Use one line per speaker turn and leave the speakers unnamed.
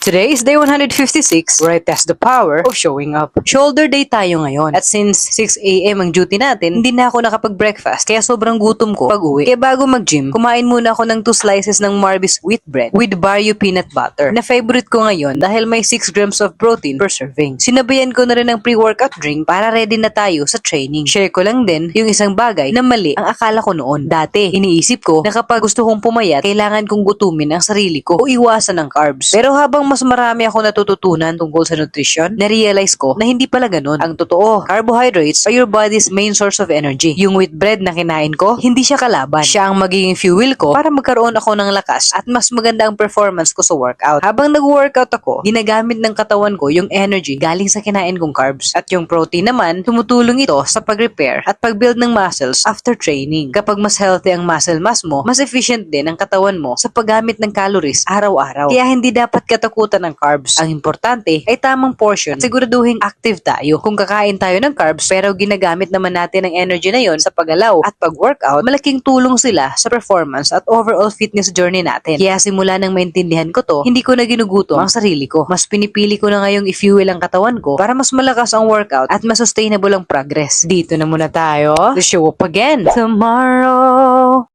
Today is day 156 where I test the power of showing up. Shoulder day tayo ngayon. At since 6 a.m. ang duty natin, hindi na ako nakapag-breakfast kaya sobrang gutom ko pag uwi. Kaya bago mag-gym, kumain muna ako ng 2 slices ng Marby's wheat bread with Barrio peanut butter na favorite ko ngayon dahil may 6 grams of protein per serving. Sinabayan ko na rin ng pre-workout drink para ready na tayo sa training. Share ko lang din yung isang bagay na mali ang akala ko noon. Dati, iniisip ko na kapag gusto kong pumayat, kailangan kong gutumin ang sarili ko o iwasan ng carbs. Pero habang mas marami ako natututunan tungkol sa nutrition, na-realize ko na hindi pala ganun. Ang totoo, carbohydrates are your body's main source of energy. Yung wheat bread na kinain ko, hindi siya kalaban. Siya ang magiging fuel ko para magkaroon ako ng lakas at mas maganda ang performance ko sa workout. Habang nag-workout ako, ginagamit ng katawan ko yung energy galing sa kinain kong carbs. At yung protein naman, tumutulong ito sa pag-repair at pag-build ng muscles after training. Kapag mas healthy ang muscle mass mo, mas efficient din ang katawan mo sa paggamit ng calories araw-araw. Kaya hindi dapat katakutan ng carbs. Ang importante ay tamang portion at siguraduhin active tayo. Kung kakain tayo ng carbs pero ginagamit naman natin ang energy na yon sa paggalaw at pag-workout, malaking tulong sila sa performance at overall fitness journey natin. Kaya simula nang maintindihan ko to, hindi ko na ginugutom ang sarili ko. Mas pinipili ko na ngayong i-fuel ang katawan ko para mas malakas ang workout at mas sustainable ang progress. Dito na muna tayo. To show up again tomorrow.